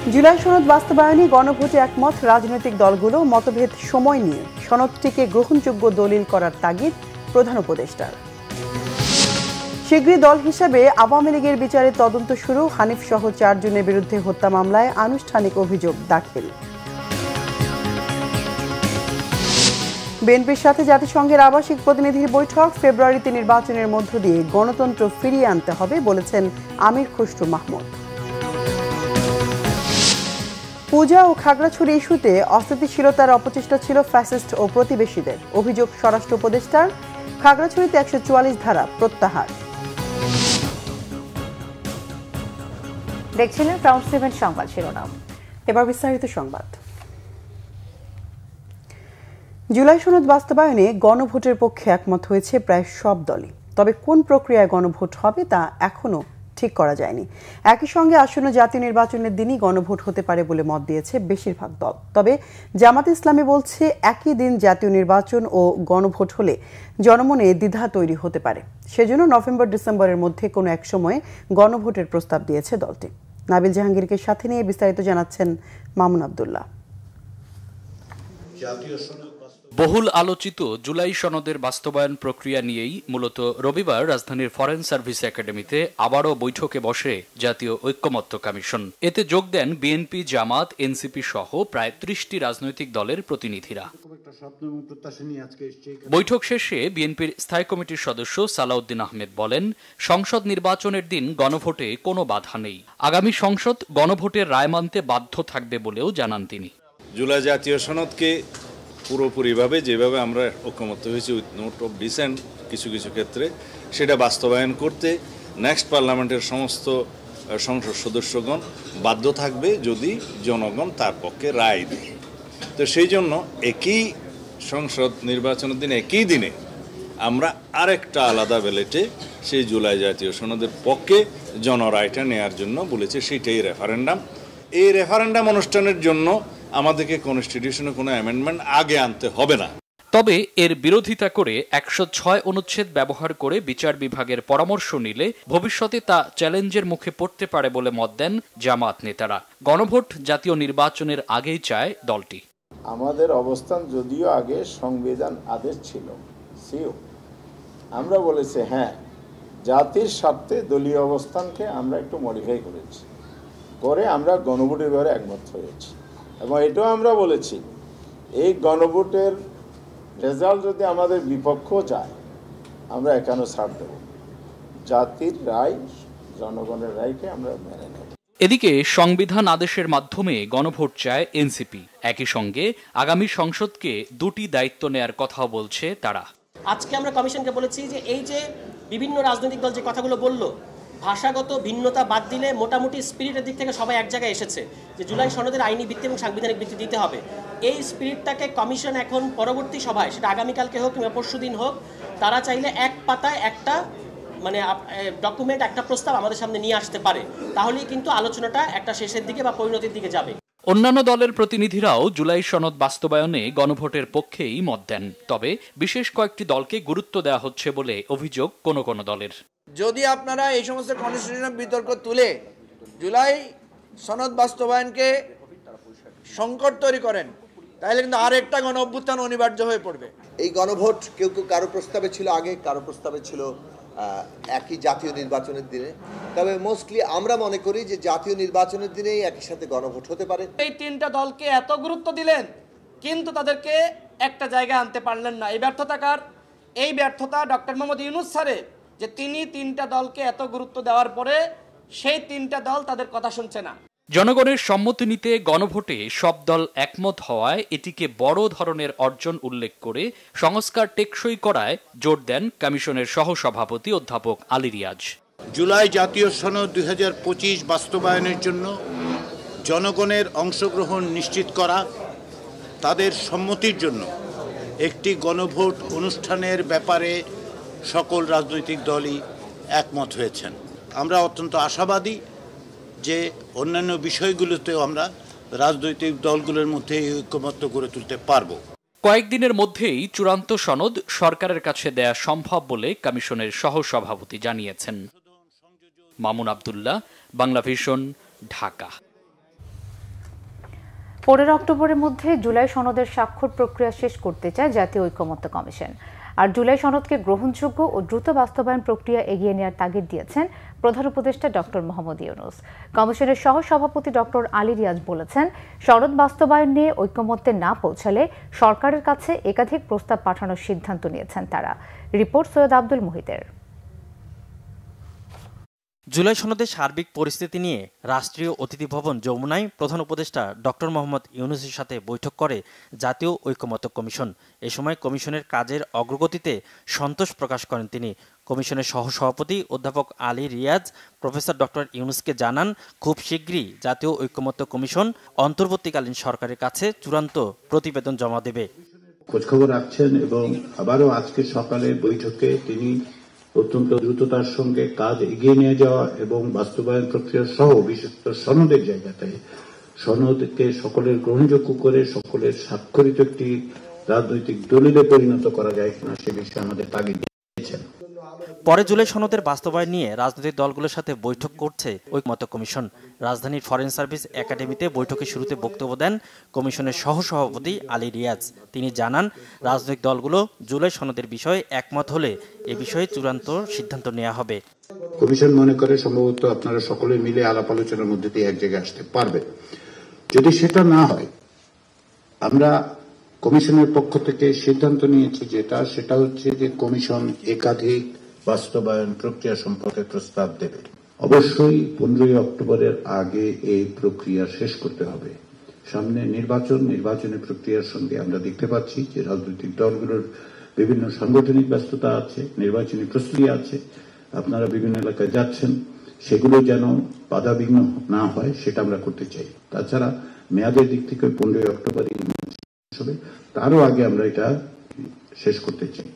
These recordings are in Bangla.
জুলাই সনদ বাস্তবায়নে গণভোটে একমত রাজনৈতিক দলগুলো, মতভেদ সময় নিয়ে সনদটিকে গ্রহণযোগ্য দলিল করার তাগিদ প্রধান উপদেষ্টার। শীঘ্রই দল হিসেবে আওয়ামী লীগের বিচারে তদন্ত শুরু, হানিফ সহ 4 জনের বিরুদ্ধে হত্যা মামলায় আনুষ্ঠানিক অভিযোগ দাখিল। বিএনপির সাথে জাতিসংঘের আবাসিক প্রতিনিধির বৈঠক, ফেব্রুয়ারিতে নির্বাচনের মধ্য দিয়ে গণতন্ত্র ফিরিয়ে আনতে হবে বলেছেন আমির খসরু মাহমুদ। পূজা ও খাগড়াছড়ি ইস্যুতে অস্থিতিশীলতার অপচেষ্টা ছিল ফ্যাসিস্ট ও প্রতিবেশীদের, অভিযোগ স্বরাষ্ট্র উপদেষ্টার। খাগড়াছড়িতে 144 ধারা প্রত্যাহার। দেখছিলেন ক্রাউন 7 সংবাদ শিরোনাম। এবার বিস্তারিত সংবাদ। জুলাই সনদ বাস্তবায়নে গণভোটের পক্ষে একমত হয়েছে প্রায় সব দলই, তবে কোন প্রক্রিয়ায় গণভোট হবে তা এখনো ঠিক করা যায়নি। একই সঙ্গে আসন্ন জাতীয় নির্বাচনের দিনই গণভোট হতে পারে বলে মত দিয়েছে বেশিরভাগ দল। তবে জামাত ইসলামী বলছে একই দিন জাতীয় নির্বাচন ও গণভোট হলে জনমনে দ্বিধা তৈরি হতে পারে, সেজন্য নভেম্বর-ডিসেম্বরের মধ্যে কোনো এক সময়ে গণভোটের প্রস্তাব দিয়েছে দলটি। নাবিল জাহাঙ্গীরকে সাথে নিয়ে বিস্তারিত জানাচ্ছেন মামুন আব্দুল্লাহ। বহুল আলোচিত জুলাই সনদের বাস্তবায়ন প্রক্রিয়া নিয়েই মূলত রবিবার রাজধানীর ফরেন সার্ভিস একাডেমিতে আবারও বৈঠকে বসে জাতীয় ঐক্যমত্য কমিশন। এতে যোগ দেন বিএনপি, জামাত, এনসিপি সহ প্রায় 30টি রাজনৈতিক দলের প্রতিনিধিরা। বৈঠক শেষে বিএনপির স্থায়ী কমিটির সদস্য সালাউদ্দিন আহমেদ বলেন, সংসদ নির্বাচনের দিন গণভোটে কোনো বাধা নেই। আগামী সংসদ গণভোটের রায় মানতে বাধ্য থাকবে বলেও জানান তিনি। জুলাই জাতীয় সনদকে পুরোপুরিভাবে যেভাবে আমরা ঐক্যমত্য হয়েছি উইথ নোট অফ ডিসেন্ট কিছু কিছু ক্ষেত্রে, সেটা বাস্তবায়ন করতে নেক্সট পার্লামেন্টের সমস্ত সংসদ সদস্যগণ বাধ্য থাকবে যদি জনগণ তার পক্ষে রায় দেয়। তো সেই জন্য একই সংসদ নির্বাচনের দিনে একই দিনে আমরা আরেকটা আলাদা ব্যালেটে সেই জুলাই জাতীয় সনদের পক্ষে জনরায়টা নেওয়ার জন্য বলেছে, সেটাই রেফারেন্ডাম। এই রেফারেন্ডাম অনুষ্ঠানের জন্য আমাদেরকে কনস্টিটিউশনে কোনো অ্যামেন্ডমেন্ট আগে আনতে হবে না। তবে এর বিরোধিতা করে 106 অনুচ্ছেদ ব্যবহার করে বিচার বিভাগের পরামর্শ নিলে ভবিষ্যতে তা চ্যালেঞ্জের মুখে পড়তে পারে বলে মত দেন জামাত নেতারা। গণভোট জাতীয় নির্বাচনের আগেই চায় দলটি। আমাদের অবস্থান যদিও আগে সংবিধান আদেশ ছিল, আমরা বলেছি হ্যাঁ, জাতির স্বার্থে দলীয় অবস্থানকে আমরা একটু মডিফাই করেছি, করে আমরা গণভোটের ব্যাপারে একমত হয়েছি। এবং এটাও আমরা বলেছি, এই গণভোটের রেজাল্ট যদি আমাদের বিপক্ষ যায়, আমরা এখানে ছাড় দেব। জাতির রায়, জনগণের রায়কে আমরা মেনে নেব। এদিকে সংবিধান আদেশের মাধ্যমে গণভোট চায় এনসিপি। একই সঙ্গে আগামী সংসদকে 2টি দায়িত্ব নেয়ার কথাও বলছে তারা। আজকে আমরা কমিশনকে বলেছি যে এই যে বিভিন্ন রাজনৈতিক দল যে কথাগুলো বলল, ভাষাগত ভিন্নতা বাদ দিলে মোটামুটি স্পিরিটের দিক থেকে সবাই এক জায়গায় এসেছে যে জুলাই সনদের আইনি ভিত্তি এবং সাংবিধানিক ভিত্তি দিতে হবে। এই স্পিরিটটাকে কমিশন এখন পরবর্তী সভায়, সেটা আগামীকালকে হোক কিংবা পরশুদিন হোক, তারা চাইলে এক পাতায় একটা ডকুমেন্ট, একটা প্রস্তাব আমাদের সামনে নিয়ে আসতে পারে। তাহলেই কিন্তু আলোচনাটা একটা শেষের দিকে বা পরিণতির দিকে যাবে। অন্যান্য দলের প্রতিনিধিরাও জুলাই সনদ বাস্তবায়নে গণভোটের পক্ষেই মত দেন। তবে বিশেষ কয়েকটি দলকে গুরুত্ব দেওয়া হচ্ছে বলে অভিযোগ কোনো কোনো দলের। যদি আপনারা এই সমস্ত কনস্টিটিউশনাল বিতর্ক তুলে জুলাই সনদ বাস্তবায়নকে সংকট তৈরি করেন, তাহলে কিন্তু আর একটা গণ অভ্যুত্থান অনিবার্য হয়ে পড়বে। এই গণভোট কেউ কেউ কারো প্রস্তাবে ছিল আগে, কারো প্রস্তাবে ছিল একই জাতীয় নির্বাচনের দিনে। তবে মোস্টলি আমরা মনে করি যে জাতীয় নির্বাচনের দিনেই একই সাথে গণভোট হতে পারে। এই 3টা দলকে এত গুরুত্ব দিলেন, কিন্তু তাদেরকে একটা জায়গায় আনতে পারলেন না। এই ব্যর্থতা ডক্টর মোহাম্মদ ইউনূস স্যারের, যে তিনি 3টা দলকে এত গুরুত্ব দেওয়ার পরে সেই 3টা দল তাদের কথা শুনছে না। জনগণের সম্মতি নিতে গণভোটে সব দল একমত হওয়ায় এটিকে বড় ধরনের অর্জন উল্লেখ করে সংস্কার টেকসই করায় জোর দেন কমিশনের সহসভাপতি অধ্যাপক আলী রিয়াজ। জুলাই জাতীয় সনদ 2025 বাস্তবায়নের জন্য জনগণের অংশগ্রহণ নিশ্চিত করা, তাদের সম্মতির জন্য একটি গণভোট অনুষ্ঠানের ব্যাপারে সকল রাজনৈতিক দলই একমত হয়েছেন। আমরা অত্যন্ত আশাবাদী যে অন্যান্য বিষয়গুলোতেও আমরা রাজনৈতিক দলগুলোর মধ্যে ঐক্যমত্য গড়ে তুলতে পারব। কয়েকদিনের মধ্যেই চূড়ান্ত সনদ সরকারের কাছে দেয়া সম্ভব বলে কমিশনের সহসভাপতি জানিয়েছেন। মামুন আব্দুল্লাহ, বাংলা ভিশন, ঢাকা। 15 অক্টোবরের মধ্যে জুলাই সনদের স্বাক্ষর প্রক্রিয়া শেষ করতে চায় জাতীয় ঐকমত্য কমিশন। আর জুলাই সনদকে গ্রহণযোগ্য ও দ্রুত বাস্তবায়ন প্রক্রিয়া এগিয়ে নেওয়ার তাগিদ দিয়েছেন প্রধান উপদেষ্টা ডক্টর মোহাম্মদ ইউনূস। কমিশনের সহসভাপতি ডক্টর আলী রিয়াজ বলেছেন, সনদ বাস্তবায়ন নিয়ে ঐকমত্যে না পৌঁছালে সরকারের কাছে একাধিক প্রস্তাব পাঠানোর সিদ্ধান্ত নিয়েছেন তারা। রিপোর্ট সৈয়দ আব্দুল মুহিতের। জুলাই সনদের সার্বিক পরিস্থিতি নিয়ে রাষ্ট্রীয় অতিথি ভবন যমুনায় প্রধান উপদেষ্টা ডক্টর মোহাম্মদ ইউনূসের সাথে বৈঠক করে জাতীয় ঐকমত্য কমিশন। এ সময় কমিশনের কাজের অগ্রগতিতে সন্তোষ প্রকাশ করেন তিনি। কমিশনের সহসভাপতি অধ্যাপক আলী রিয়াজ প্রফেসর ডক্টর ইউনূসকে জানান, খুব শীঘ্রই জাতীয় ঐকমত্য কমিশন অন্তর্বর্তীকালীন সরকারের কাছে চূড়ান্ত প্রতিবেদন জমা দেবে। খোঁজখবর রাখছেন এবং আবারও আজকে সকালের বৈঠকে তিনি অত্যন্ত দ্রুততার সঙ্গে কাজ এগিয়ে নিয়ে যাওয়া এবং বাস্তবায়ন প্রক্রিয়া সহ বিশেষ সনদের জায়গাতে সনদকে সকলের গ্রহণযোগ্য করে সকলের স্বাক্ষরিত একটি রাজনৈতিক দলিলে পরিণত করা যায় কিনা সে বিষয়ে আমাদের তাগিদ দিয়েছেন। পরে জুলাই সনদের বাস্তবায়ন নিয়ে রাজনৈতিক দলগুলোর সাথে বৈঠক করছে ঐকমত্য কমিশন। রাজধানীর ফরেন সার্ভিস একাডেমিতে বৈঠকের শুরুতে বক্তব্য দেন কমিশনের সহসভাপতি আলী রিয়াজ। তিনি জানান, রাজনৈতিক দলগুলো জুলাই সনদের বিষয়ে একমত হলে এ বিষয়ে চূড়ান্ত সিদ্ধান্ত নেওয়া হবে। কমিশন মনে করে সম্ভবত আপনারা সকলে মিলে আলাপ আলোচনার মধ্যে দিয়ে এক জায়গায় আসতে পারবে। যদি সেটা না হয়, আমরা কমিশনের পক্ষ থেকে সিদ্ধান্ত নিয়েছি সেটা হচ্ছে যে কমিশন একাধিক বাস্তবায়ন প্রক্রিয়া সম্পর্কে প্রস্তাব দেবে। অবশ্যই 15 অক্টোবরের আগে এই প্রক্রিয়া শেষ করতে হবে। সামনে নির্বাচনের প্রক্রিয়ার সঙ্গে আমরা দেখতে পাচ্ছি যে রাজনৈতিক দলগুলোর বিভিন্ন সাংগঠনিক ব্যস্ততা আছে, নির্বাচনী প্রস্তুতি আছে, আপনারা বিভিন্ন এলাকায় যাচ্ছেন, সেগুলো যেন বাধাবিঘ্ন না হয় সেটা আমরা করতে চাই। তাছাড়া মেয়াদের দিক থেকে 15 অক্টোবরই হবে, তারও আগে আমরা এটা শেষ করতে চাই।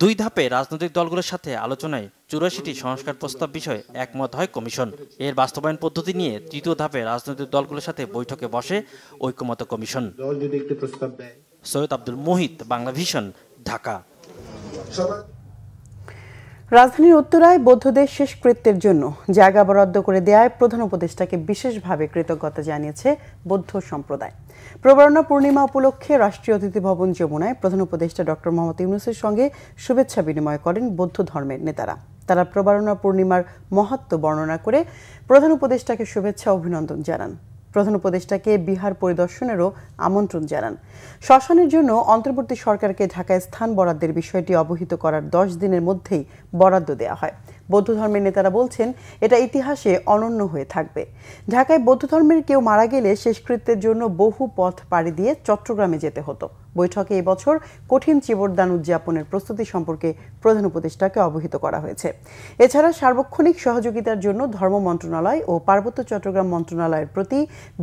2 ধাপে রাজনৈতিক দলগুলোর সাথে আলোচনায় 84টি সংস্কার প্রস্তাব বিষয়ে একমত হয় কমিশন। এর বাস্তবায়ন পদ্ধতি নিয়ে 3য় ধাপে রাজনৈতিক দলগুলোর সাথে বৈঠকে বসে ঐকমত্য কমিশন। সৈয়দ আব্দুল মুহিত, বাংলা ভিশন, ঢাকা। রাজধানীর উত্তরায় বৌদ্ধদের শেষকৃত্যের জন্য জায়গা বরাদ্দ করে দেয়ায় প্রধান উপদেষ্টাকে বিশেষভাবে কৃতজ্ঞতা জানিয়েছে বৌদ্ধ সম্প্রদায়। প্রবরণা পূর্ণিমা উপলক্ষে রাষ্ট্রীয় অতিথি ভবন যমুনায় প্রধান উপদেষ্টা ডক্টর মোহাম্মদ ইউনূসের সঙ্গে শুভেচ্ছা বিনিময় করেন বৌদ্ধ ধর্মের নেতারা। তারা প্রবরণা পূর্ণিমার মাহাত্ম্য বর্ণনা করে প্রধান উপদেষ্টাকে শুভেচ্ছা অভিনন্দন জানান। প্রধান উপদেষ্টাকে বিহার পরিদর্শনেরও আমন্ত্রণ জানান। শ্মশানের জন্য অন্তর্বর্তী সরকারকে ঢাকায় স্থান বরাদ্দের বিষয়টি অবহিত করার 10 দিনের মধ্যেই বরাদ্দ দেওয়া হয়। বৌদ্ধ ধর্মের নেতারা বলছেন, এটা ইতিহাসে অনন্য হয়ে থাকবে। ঢাকায় বৌদ্ধ ধর্মের কেউ মারা গেলে শেষকৃত্যের জন্য বহু পথ পাড়ি দিয়ে চট্টগ্রামে যেতে হতো। বৈঠকে এবছর কঠিন চিবরদান উদযাপনের প্রস্তুতি সম্পর্কে প্রধান উপদেষ্টাকে অবহিত করা হয়েছে। এছাড়া সার্বক্ষণিক সহযোগিতার জন্য ধর্ম মন্ত্রণালয় ও পার্বত্য চট্টগ্রাম মন্ত্রণালয়ের প্রতি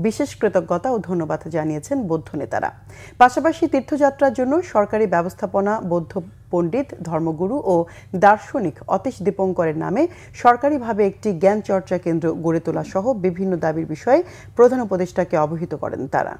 বিশেষ কৃতজ্ঞতা ও ধন্যবাদ জানিয়েছেন বৌদ্ধ নেতারা। পাশাপাশি তীর্থযাত্রার জন্য সরকারি ব্যবস্থাপনা, বৌদ্ধ পণ্ডিত, ধর্মগুরু ও দার্শনিক অতীশ দীপঙ্করের নামে সরকারিভাবে একটি জ্ঞান চর্চা কেন্দ্র গড়ে তোলা সহ বিভিন্ন দাবির বিষয়ে প্রধান উপদেষ্টাকে অবহিত করেন তারা।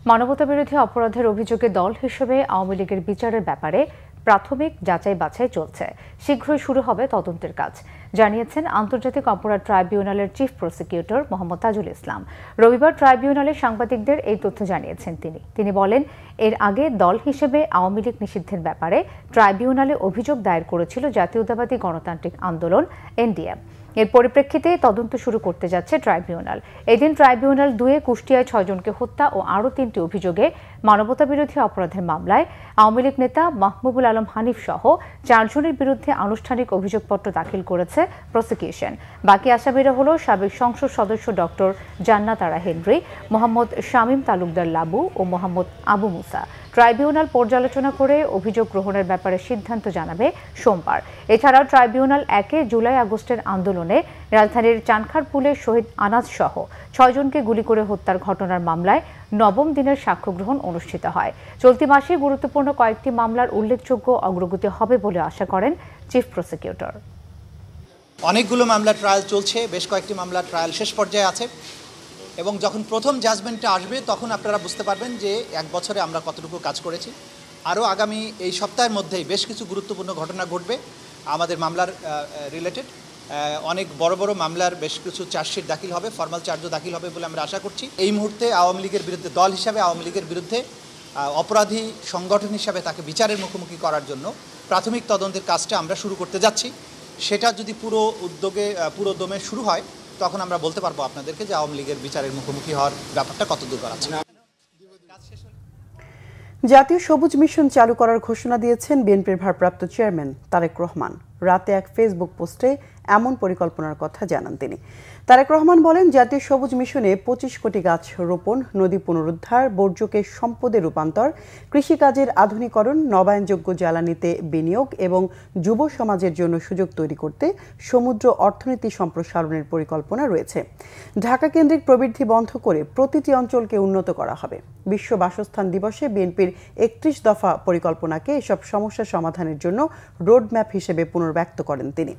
মানবতাবিরোধী অপরাধের অভিযোগে দল হিসেবে আওয়ামী লীগের বিচারের ব্যাপারে প্রাথমিক যাচাই বাছাই চলছে। শীঘ্রই শুরু হবে তদন্তের কাজ, জানিয়েছেন আন্তর্জাতিক অপরাধ ট্রাইব্যুনালের চিফ প্রসিকিউটর মোহাম্মদ তাজুল ইসলাম। রবিবার ট্রাইব্যুনালে সাংবাদিকদের এই তথ্য জানিয়েছেন তিনি বলেন, এর আগে দল হিসেবে আওয়ামী লীগ নিষিদ্ধের ব্যাপারে ট্রাইব্যুনালে অভিযোগ দায়ের করেছিল জাতীয়তাবাদী গণতান্ত্রিক আন্দোলন এনডিএম। এর পরিপ্রেক্ষিতে তদন্ত শুরু করতে যাচ্ছে ট্রাইব্যুনাল। এদিন ট্রাইব্যুনাল 2 কুষ্টিয়ায় 6 জনকে হত্যা ও আরও 3টি অভিযোগে মানবতাবিরোধী অপরাধের মামলায় আওয়ামী লীগ নেতা মাহবুবুল আলম হানিফ সহ 4 জনের বিরুদ্ধে আনুষ্ঠানিক অভিযোগপত্র দাখিল করেছে প্রসিকিউশন। বাকি আসামিরা হল সাবেক সংসদ সদস্য ডক্টর জান্নাত আরা হেনরি, মোহাম্মদ শামীম তালুকদার লাবু ও মোহাম্মদ আবু মুসা। ট্রাইব্যুনাল পর্যালোচনা করে অভিযোগ গ্রহণের ব্যাপারে সিদ্ধান্ত জানাবে সোমবার। এছাড়াও ট্রাইব্যুনাল 1 জুলাই-আগস্টের আন্দোলনে রাজধানীর চানখারপুলে শহীদ আনাজ সহ 6 জনকে গুলি করে হত্যার ঘটনার মামলায় 9ম দিনের সাক্ষ্য গ্রহণ অনুষ্ঠিত হয়। চলতি মাসে গুরুত্বপূর্ণ কয়েকটি মামলার উল্লেখযোগ্য অগ্রগতি হবে বলে আশা করেন চিফ প্রসিকিউটর। অনেকগুলো মামলা ট্রায়াল চলছে, বেশ কয়েকটি মামলা ট্রায়াল শেষ পর্যায়ে আছে এবং যখন প্রথম জাজমেন্টটা আসবে তখন আপনারা বুঝতে পারবেন যে 1 বছরে আমরা কতটুকু কাজ করেছি। আরও আগামী এই সপ্তাহের মধ্যেই বেশ কিছু গুরুত্বপূর্ণ ঘটনা ঘটবে আমাদের মামলার রিলেটেড, অনেক বড় বড় মামলার বেশ কিছু চার্জশিট দাখিল হবে, ফর্মাল চার্জও দাখিল হবে বলে আমরা আশা করছি। এই মুহূর্তে আওয়ামী লীগের বিরুদ্ধে দল হিসাবে আওয়ামী লীগের বিরুদ্ধে অপরাধী সংগঠন হিসাবে তাকে বিচারের মুখোমুখি করার জন্য প্রাথমিক তদন্তের কাজটা আমরা শুরু করতে যাচ্ছি। সেটা যদি পুরো দমে শুরু হয় তখন আমরা বলতে পারবো আপনাদেরকে যে আওয়ামী লীগের বিচারের মুখোমুখি হওয়ার ব্যাপারটা কতদূর আছে। জাতীয় সবুজ মিশন চালু করার ঘোষণা দিয়েছেন বিএনপির ভারপ্রাপ্ত চেয়ারম্যান তারেক রহমান। রাতে এক ফেসবুক পোস্টে এমন পরিকল্পনার কথা জানান তিনি। তারেক রহমান বলেন, জাতীয় সবুজ মিশনে 25 কোটি গাছ রোপণ, নদী পুনরুদ্ধার, বর্জ্যকে সম্পদে রূপান্তর, কৃষিকাজের আধুনিকরণ, নবায়নযোগ্য জ্বালানিতে বিনিয়োগ এবং যুব সমাজের জন্য সুযোগ তৈরি করতে সমুদ্র অর্থনীতি সম্প্রসারণের পরিকল্পনা রয়েছে। ঢাকা কেন্দ্রিক প্রবৃদ্ধি বন্ধ করে প্রতিটি অঞ্চলকে উন্নত করা হবে। বিশ্ব বাসস্থান দিবসে বিএনপির 31 দফা পরিকল্পনাকে এসব সমস্যা সমাধানের জন্য রোডম্যাপ হিসেবে পুনর্ব্যক্ত করেন তিনি।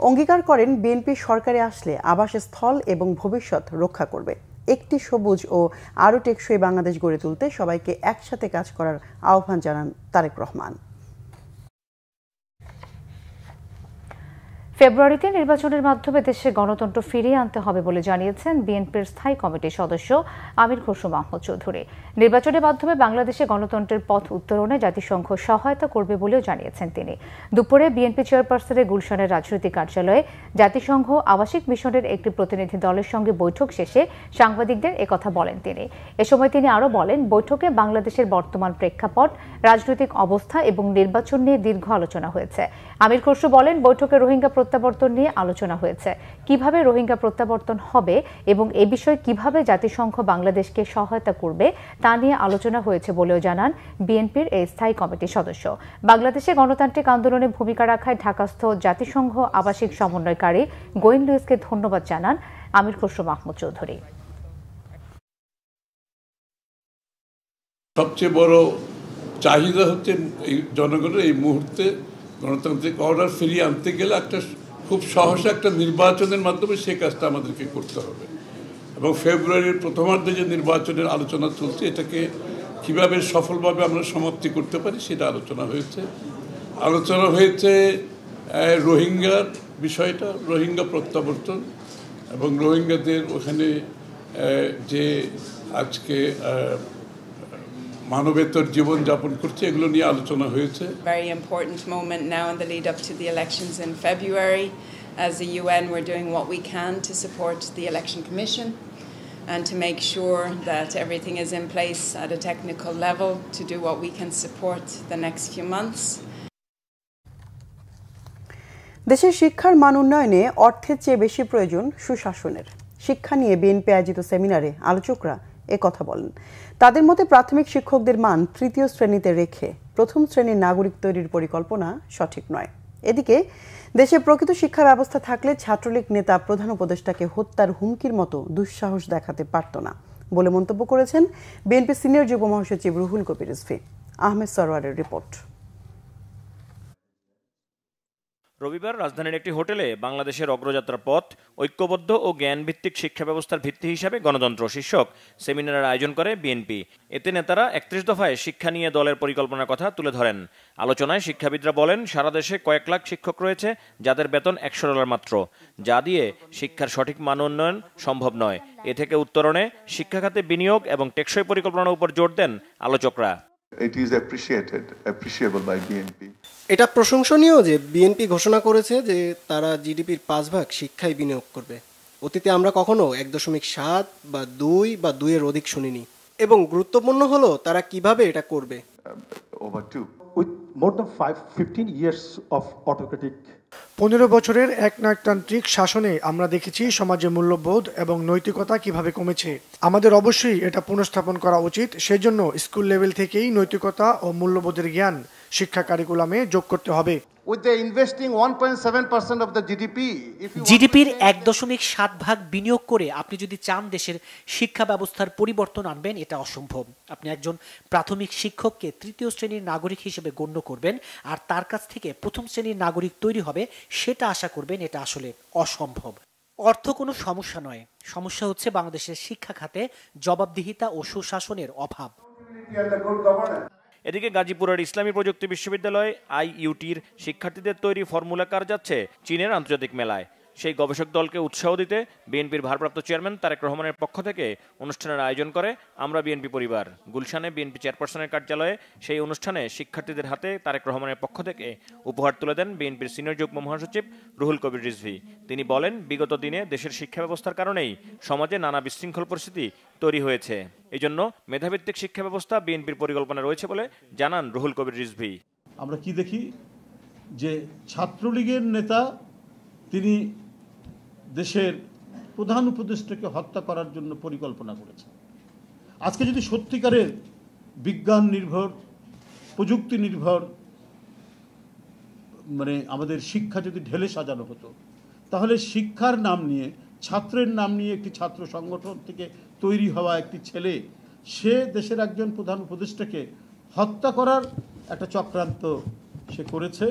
অঙ্গীকার করেন, বিএনপি সরকারে আসলে আবাসস্থল এবং ভবিষ্যৎ রক্ষা করবে। একটি সবুজ ও আরও টেকসই বাংলাদেশ গড়ে তুলতে সবাইকে একসাথে কাজ করার আহ্বান জানান তারেক রহমান। ফেব্রুয়ারিতে নির্বাচনের মাধ্যমে দেশে গণতন্ত্র ফিরিয়ে আনতে হবে বলে জানিয়েছেন বিএনপির স্থায়ী কমিটির সদস্য আমির খসরু মাহমুদ চৌধুরী। নির্বাচনের মাধ্যমে বাংলাদেশে গণতন্ত্রের পথ উত্তরণে জাতিসংঘ সহায়তা করবে বলেও জানিয়েছেন তিনি। দুপুরে বিএনপি চেয়ারপারসনের গুলশানের রাজনৈতিক কার্যালয়ে জাতিসংঘ আবাসিক মিশনের একটি প্রতিনিধি দলের সঙ্গে বৈঠক শেষে সাংবাদিকদের একথা বলেন তিনি। এ সময় তিনি আরও বলেন, বৈঠকে বাংলাদেশের বর্তমান প্রেক্ষাপট, রাজনৈতিক অবস্থা এবং নির্বাচন নিয়ে দীর্ঘ আলোচনা হয়েছে। আমির খসরু বলেন, বৈঠকে রোহিঙ্গা প্রত্যাবর্তন নিয়ে আলোচনা হয়েছে। কিভাবে রোহিঙ্গা প্রত্যাবর্তন হবে এবং এ বিষয়ে কিভাবে জাতিসংঘ বাংলাদেশকে সহায়তা করবে তা নিয়ে আলোচনা হয়েছে বলেও জানান বিএনপির এই স্থায়ী কমিটির সদস্য। বাংলাদেশে গণতান্ত্রিক আন্দোলনে ভূমিকা রাখায় ঢাকাস্থ জাতিসংঘ আবাসিক সমন্বয়কারী গোয়েন লুইসকে ধন্যবাদ জানান আমির খসরু মাহমুদ চৌধুরী। সবচেয়ে বড় চাহিদা হচ্ছে এই জনগণের এই মুহূর্তে গণতান্ত্রিক অর্ডার ফিরিয়ে আনতে গেলে একটা খুব সহসা একটা নির্বাচনের মাধ্যমে সেই কাজটা আমাদেরকে করতে হবে। এবং ফেব্রুয়ারির প্রথমার্ধে যে নির্বাচনের আলোচনা চলছে, এটাকে কিভাবে সফলভাবে আমরা সমাপ্তি করতে পারি সেটা আলোচনা হয়েছে রোহিঙ্গার বিষয়টা, রোহিঙ্গা প্রত্যাবর্তন এবং রোহিঙ্গাদের ওখানে যে আজকে মানবেতর জীবন যাপন করছে, এগুলো নিয়ে আলোচনা হয়েছে। Very important moment now in the lead up to the elections in February. As the UN, we're doing what we can to support the Election Commission and to make sure that everything is in place at a technical level to do what we can support the next few months. দেশের শিক্ষার মান উন্নয়নে অর্থের চেয়ে বেশি প্রয়োজন সুশাসনের। শিক্ষা নিয়ে বিএনপি আয়োজিত সেমিনারে আলোচকরা একথা বলেন। তাদের মতে প্রাথমিক শিক্ষকদের মান 3য় শ্রেণীতে রেখে প্রথম শ্রেণীর নাগরিক তৈরির পরিকল্পনা সঠিক নয়। এদিকে দেশে প্রকৃত শিক্ষা ব্যবস্থা থাকলে ছাত্রলীগ নেতা প্রধান উপদেষ্টাকে হত্যার হুমকির মতো দুঃসাহস দেখাতে পারত না বলে মন্তব্য করেছেন বিএনপি সিনিয়র যুগ্ম মহাসচিব রুহুল কবির রিজভী। আহমেদ সরওয়ারের রিপোর্ট। রবিবার রাজধানীর একটি হোটেলে বাংলাদেশের অগ্রযাত্রার পথ, ঐক্যবদ্ধ ও জ্ঞানভিত্তিক শিক্ষা ব্যবস্থার ভিত্তি হিসাবে গণতন্ত্র শীর্ষক সেমিনারের আয়োজন করে বিএনপি। এতে নেতারা 31 দফায় শিক্ষা নিয়ে দলের পরিকল্পনার কথা তুলে ধরেন। আলোচনায় শিক্ষাবিদরা বলেন, সারা দেশে কয়েক লাখ শিক্ষক রয়েছে যাদের বেতন $100 মাত্র, যা দিয়ে শিক্ষার সঠিক মান উন্নয়ন সম্ভব নয়। এ থেকে উত্তরণে শিক্ষা খাতে বিনিয়োগ এবং টেকসই পরিকল্পনার উপর জোর দেন আলোচকরা। এটা প্রশংসনীয় যে বিএনপি ঘোষণা করেছে যে তারা জিডিপির 5% শিক্ষায় বিনিয়োগ করবে। অতীতে আমরা কখনো 1.7 বা 2 বা 2-এর অধিক শুনিনি। এবং গুরুত্বপূর্ণ হলো তারা কিভাবে এটা করবে। With more than 15 years of autocratic 15 বছরের একনায়কতান্ত্রিক শাসনে আমরা দেখেছি সমাজে মূল্যবোধ এবং নৈতিকতা কিভাবে কমেছে। আমাদের অবশ্যই এটা পুনঃস্থাপন করা উচিত। সেজন্য স্কুল লেভেল থেকেই নৈতিকতা ও মূল্যবোধের জ্ঞান শিক্ষা কারিকুলামে যোগ করতে হবে। জিডিপির 1.7 বিনিয়োগ করে আপনি যদি চান দেশের শিক্ষা ব্যবস্থার পরিবর্তন আনবেন, এটা অসম্ভব। আপনি একজন প্রাথমিক শিক্ষককে 3য় শ্রেণীর নাগরিক হিসেবে গণ্য করবেন আর তার কাছ থেকে প্রথম শ্রেণীর নাগরিক তৈরি হবে সেটা আশা করবেন, এটা আসলে অসম্ভব। অর্থ কোনো সমস্যা নয়, সমস্যা হচ্ছে বাংলাদেশের শিক্ষা খাতে জবাবদিহিতা ও সুশাসনের অভাব। এদিকে গাজীপুরের ইসলামী প্রযুক্তি বিশ্ববিদ্যালয় IUTর শিক্ষার্থীদের তৈরি ফর্মুলা কার যাচ্ছে চীনের আন্তর্জাতিক মেলায়। সেই গবেষক দলকে উৎসাহ দিতে বিএনপির ভারপ্রাপ্ত চেয়ারম্যান তারেক রহমানের পক্ষ থেকে অনুষ্ঠানের আয়োজন করে আমরা বিএনপি পরিবার। গুলশানে বিএনপি চেয়ারপারসনের কার্যালয়ে সেই অনুষ্ঠানে শিক্ষার্থীদের হাতে তারেক রহমানের পক্ষ থেকে উপহার তুলে দেন বিএনপির সিনিয়র যুগ্ম মহাসচিব রুহুল কবির রিজভী। তিনি বলেন, বিগত দিনে দেশের শিক্ষা ব্যবস্থার কারণেই সমাজে নানা বিশৃঙ্খল পরিস্থিতি তৈরি হয়েছে। এই জন্য মেধাভিত্তিক শিক্ষা ব্যবস্থা বিএনপির পরিকল্পনা রয়েছে বলে জানান রুহুল কবির রিজভী। আমরা কি দেখি যে ছাত্রলীগের নেতা তিনি দেশের প্রধান উপদেষ্টাকে হত্যা করার জন্য পরিকল্পনা করেছেন। আজকে যদি সত্যিকারের বিজ্ঞান নির্ভর, প্রযুক্তি নির্ভর আমাদের শিক্ষা যদি ঢেলে সাজানো হতো, তাহলে শিক্ষার নাম নিয়ে, ছাত্রের নাম নিয়ে একটি ছাত্র সংগঠন থেকে তৈরি হওয়া একটি ছেলে, সে দেশের একজন প্রধান উপদেষ্টাকে হত্যা করার একটা চক্রান্ত সে করেছে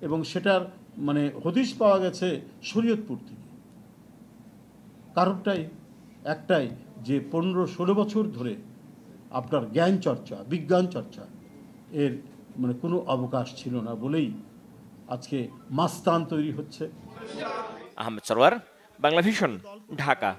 এবং সেটার হদিশ পাওয়া গেছে শরীয়তপুর থেকে। কারণটাই একটাই যে 15-16 বছর ধরে আপনার জ্ঞান চর্চা, বিজ্ঞান চর্চা এর কোনো অবকাশ ছিল না বলেই আজকে মাস্তান তৈরি হচ্ছে। আহমেদ সরওয়ার, বাংলা ভিশন, ঢাকা।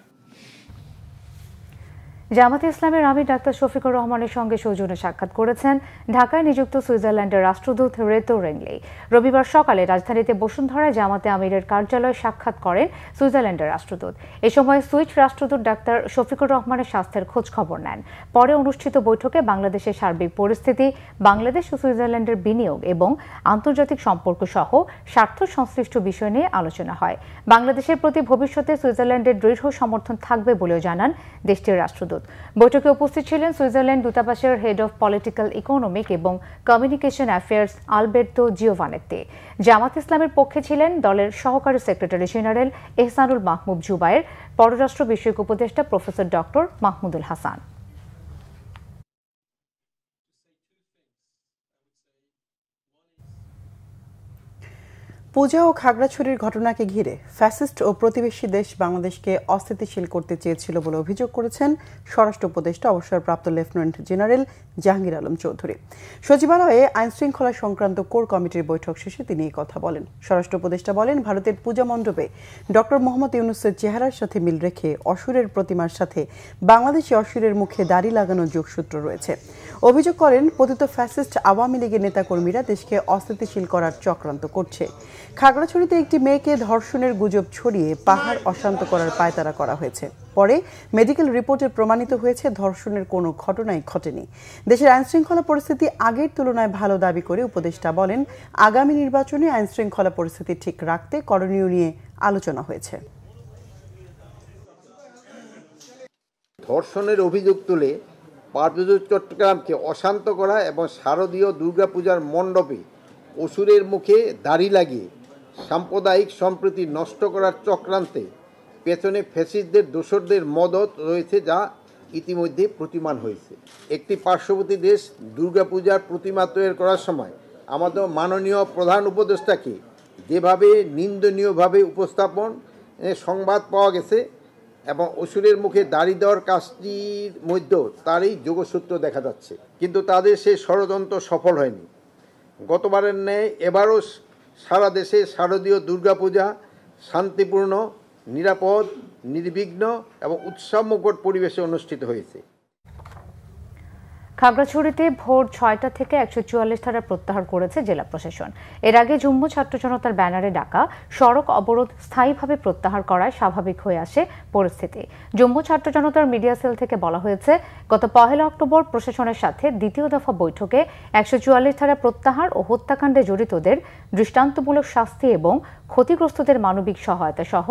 জামাতে ইসলামের আমির ডাক্তার শফিকুর রহমানের সঙ্গে সৌজন্য সাক্ষাৎ করেছেন ঢাকায় নিযুক্ত সুইজারল্যান্ডের রাষ্ট্রদূত রেতো রেংলি। রবিবার সকালে রাজধানীতে বসুন্ধরায় জামাতে আমিরের কার্যালয়ে সাক্ষাৎ করেন সুইজারল্যান্ডের রাষ্ট্রদূত। এ সময় সুইস রাষ্ট্রদূত ডাক্তার শফিকুর রহমানের স্বাস্থ্যের খোঁজ খবর নেন। পরে অনুষ্ঠিত বৈঠকে বাংলাদেশের সার্বিক পরিস্থিতি, বাংলাদেশ ও সুইজারল্যান্ডের বিনিয়োগ এবং আন্তর্জাতিক সম্পর্ক সহ স্বার্থ সংশ্লিষ্ট বিষয় নিয়ে আলোচনা হয়। বাংলাদেশের প্রতি ভবিষ্যতে সুইজারল্যান্ডের দৃঢ় সমর্থন থাকবে বলেও জানান দেশটির রাষ্ট্রদূত। বৈঠকে উপস্থিত ছিলেন সুইজারল্যান্ড দূতাবাসের হেড অব পলিটিক্যাল ইকোনমিক এবং কমিউনিকেশন অ্যাফেয়ার্স আলবের্তো জিওভানেত্তি। জামাত ইসলামের পক্ষে ছিলেন দলের সহকারী সেক্রেটারি জেনারেল এহসানুল মাহমুদ জুবায়ের, পররাষ্ট্র বিষয়ক উপদেষ্টা প্রফেসর ডক্টর মাহমুদুল হাসান। পূজা ও খাগড়াছড়ির ঘটনাকে ঘিরে ফ্যাসিস্ট ও প্রতিবেশী দেশ বাংলাদেশকে অস্থিতিশীল করতে চেয়েছিল বলে অভিযোগ করেছেন স্বরাষ্ট্র উপদেষ্টা অবসরপ্রাপ্ত লেফটেন্যান্ট জেনারেল জাহাঙ্গীর আলম চৌধুরী। সচিবালয়ে আইনশৃঙ্খলা সংক্রান্ত কোর কমিটির বৈঠক শেষে তিনি এই কথা বলেন। স্বরাষ্ট্র উপদেষ্টা বলেন, ভারতের পূজা মণ্ডপে ডক্টর মোহাম্মদ ইউনূসের চেহারার সাথে মিল রেখে অসুরের প্রতিমার সাথে বাংলাদেশি অসুরের মুখে দাড়ি লাগানোর যোগসূত্র রয়েছে। অভিযোগ করেন, পতিত ফ্যাসিস্ট আওয়ামী লীগের নেতাকর্মীরা দেশকে অস্থিতিশীল করার চক্রান্ত করছে। খাগড়াছড়িতে একটি মেয়েকে ধর্ষণের গুজব ছড়িয়ে পাহাড় অশান্ত করার পায়তারা করা হয়েছে। পরে মেডিকেল রিপোর্টে প্রমাণিত হয়েছে ধর্ষণের কোনো ঘটনাই ঘটেনি। দেশের আইনশৃঙ্খলা পরিস্থিতি আগের তুলনায় ভালো দাবি করে উপদেষ্টা বলেন, আগামী নির্বাচনে আইনশৃঙ্খলা পরিস্থিতি ঠিক রাখতে করণীয় নিয়ে আলোচনা হয়েছে। ধর্ষণের অভিযোগ তুলে পার্বত্য চট্টগ্রামকে অশান্ত করা এবং শারদীয় দুর্গাপূজার মণ্ডপে অসুরের মুখে দাড়ি লাগিয়ে সাম্প্রদায়িক সম্প্রীতি নষ্ট করার চক্রান্তে পেছনে ফ্যাসিস্টদের দোসরদের মদত রয়েছে, যা ইতিমধ্যে প্রতিমান হয়েছে। একটি পার্শ্ববর্তী দেশ দুর্গাপূজার প্রতিমা তৈরি করার সময় আমাদের মাননীয় প্রধান উপদেষ্টাকে যেভাবে নিন্দনীয়ভাবে উপস্থাপন সংবাদ পাওয়া গেছে এবং অসুরের মুখে দাড়ি দেওয়ার কাজটির মধ্যেও তারই যোগসূত্র দেখা যাচ্ছে, কিন্তু তাদের সেই ষড়যন্ত্র সফল হয়নি। গতবারের ন্যায় এবারও সারা দেশে শারদীয় দুর্গাপূজা শান্তিপূর্ণ, নিরাপদ, নির্বিঘ্ন এবং উৎসবমুখর পরিবেশে অনুষ্ঠিত হয়েছে। খাগড়াছড়িতে ভোর ৬টা থেকে ১৪৪ ধারা প্রত্যাহার করেছে জেলা প্রশাসন। এর আগে জম্মু ছাত্র জনতার ব্যানারে ডাকা সড়ক অবরোধ স্থায়ীভাবে প্রত্যাহার করায় স্বাভাবিক হয়ে আসে পরিস্থিতি। জম্মু ছাত্র জনতার মিডিয়া সেল থেকে বলা হয়েছে, গত ১ অক্টোবর প্রশাসনের সাথে দ্বিতীয় দফা বৈঠকে ১৪৪ ধারা প্রত্যাহার ও হত্যাকাণ্ডে জড়িতদের দৃষ্টান্তমূলক শাস্তি এবং ক্ষতিগ্রস্তদের মানবিক সহায়তা সহ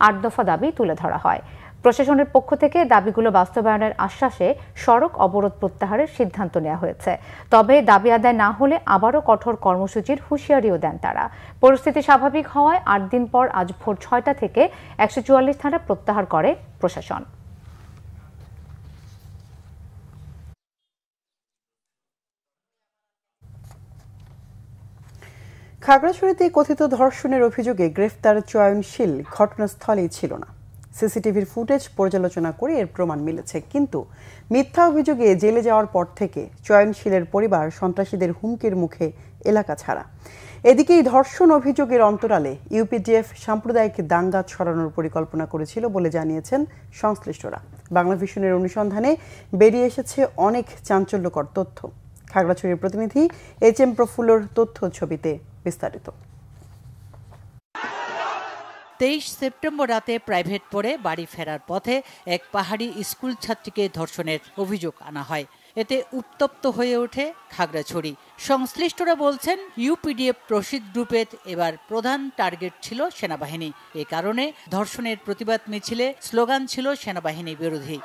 ৮ দফা দাবি তুলে ধরা হয়। প্রশাসনের পক্ষ থেকে দাবিগুলো বাস্তবায়নের আশ্বাসে সড়ক অবরোধ প্রত্যাহারের সিদ্ধান্ত নেওয়া হয়েছে। তবে দাবি আদায় না হলে আবারও কঠোর কর্মসূচির হুঁশিয়ারিও দেন তারা। পরিস্থিতি স্বাভাবিক হওয়ায় ৮ দিন পর আজ ভোর ৬টা থেকে ১৪৪ ধারা প্রত্যাহার করে প্রশাসন। খাগড়াছড়িতে কথিত ধর্ষণের অভিযোগে গ্রেফতার চয়নশীল ঘটনাস্থলেই ছিল না। সিসিটিভির ফুটেজ পর্যালোচনা করে এর প্রমাণ মিলেছে, কিন্তু মিথ্যা অভিযোগে জেলে যাওয়ার পর থেকে চয়নশীলের পরিবার সন্ত্রাসীদের হুমকির মুখে এলাকা ছাড়া। এদিকে এই ধর্ষণ অভিযোগের অন্তরালে ইউপিডিএফ সাম্প্রদায়িক দাঙ্গা ছড়ানোর পরিকল্পনা করেছিল বলে জানিয়েছেন সংশ্লিষ্টরা। বাংলা ভিশনের অনুসন্ধানে বেরিয়ে এসেছে অনেক চাঞ্চল্যকর তথ্য। খাগড়াছড়ির প্রতিনিধি HM প্রফুল্লর তথ্য ছবিতে বিস্তারিত। 23 সেপ্টেম্বর রাতে প্রাইভেট পড়ে বাড়ি ফেরার পথে এক পাহাড়ি স্কুল ছাত্রীকে ধর্ষণের অভিযোগ আনা হয়। এতে উত্তপ্ত হয়ে ওঠে খাগড়াছড়ি। সংশ্লিষ্টরা বলছেন ইউপিডিএফ প্রসিদ্ধ গ্রুপের এবার প্রধান টার্গেট ছিল সেনাবাহিনী। এ কারণে ধর্ষণের প্রতিবাদ মিছিলে স্লোগান ছিল সেনাবাহিনী বিরোধী।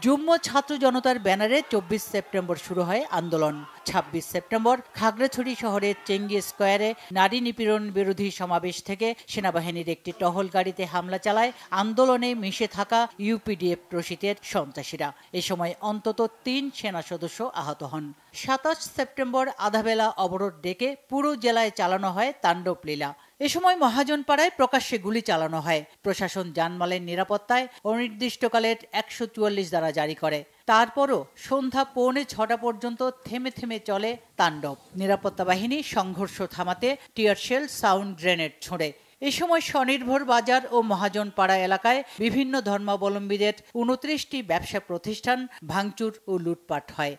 যুগ্ম ছাত্র জনতার ব্যানারে 24 সেপ্টেম্বর শুরু হয় আন্দোলন। 26 সেপ্টেম্বর খাগড়াছড়ি শহরের চেঙ্গি স্কোয়ারে নারী নিপীড়ন বিরোধী সমাবেশ থেকে সেনাবাহিনীর একটি টহল গাড়িতে হামলা চালায় আন্দোলনে মিশে থাকা ইউপিডিএফ প্রসিদ্ধের সন্ত্রাসীরা। এ সময় অন্তত 3 সেনা সদস্য আহত হন। 27 সেপ্টেম্বর আধাবেলা অবরোধ ডেকে পুরো জেলায় চালানো হয় তাণ্ডব লীলা। এ সময় মহাজনপাড়ায় প্রকাশ্যে গুলি চালানো হয়। প্রশাসন জানমালের নিরাপত্তায় অনির্দিষ্টকালের 144 ধারা জারি করে। তারপরও সন্ধ্যা 5:45 পর্যন্ত থেমে থেমে চলে তাণ্ডব। নিরাপত্তা বাহিনী সংঘর্ষ থামাতে টিয়ারশেল, সাউন্ড গ্রেনেড ছোড়ে। এ সময় স্বনির্ভর বাজার ও মহাজনপাড়া এলাকায় বিভিন্ন ধর্মাবলম্বীদের 29টি ব্যবসা প্রতিষ্ঠান ভাঙচুর ও লুটপাট হয়।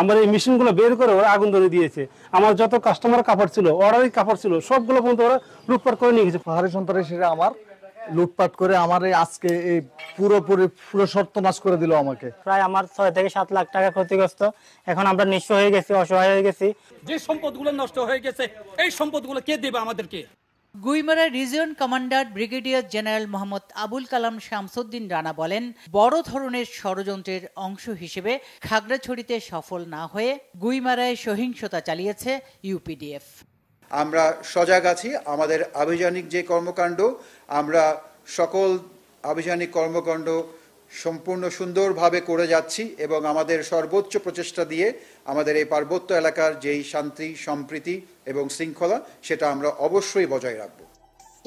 আমার এই মেশিনগুলো বের করে ওরা আগুন ধরে দিয়েছে। আমার যত কাস্টমার কাপড় ছিল, অর্ডারি কাপড় ছিল, সবগুলো পর্যন্ত ওরা লুটপাট করে নিয়ে গেছে। পাহাড়ি সন্ত্রাসীরা আমার লুটপাট করে আমার আজকে এই পুরো সর্বনাশ করে দিল আমাকে। প্রায় আমার 6 থেকে 7 লাখ টাকা ক্ষতিগ্রস্ত। এখন আমরা নিঃস্ব হয়ে গেছি, অসহায় হয়ে গেছি। যে সম্পদগুলো নষ্ট হয়ে গেছে এই সম্পদগুলো কে দেবে আমাদেরকে? Guimara region commander brigadier general Mohammad Abul Kalam Shamsuddin Rana বলেন, বড় ধরনের ষড়যন্ত্রের অংশ হিসেবে খাগড়াছড়িতে সফল না হয়ে গুইমারায় সহিংসতা চালিয়েছে ইউপিডিএফ। আমরা সজাগ আছি। আমাদের আভিযানিক যে কর্মকাণ্ড, আমরা সকল আভিযানিক কর্মকাণ্ড সম্পূর্ণ সুন্দরভাবে করে যাচ্ছি এবং আমাদের সর্বোচ্চ প্রচেষ্টা দিয়ে আমাদের এই পার্বত্য এলাকার যেই শান্তি, সম্প্রীতি এবং শৃঙ্খলা সেটা আমরা অবশ্যই বজায় রাখব।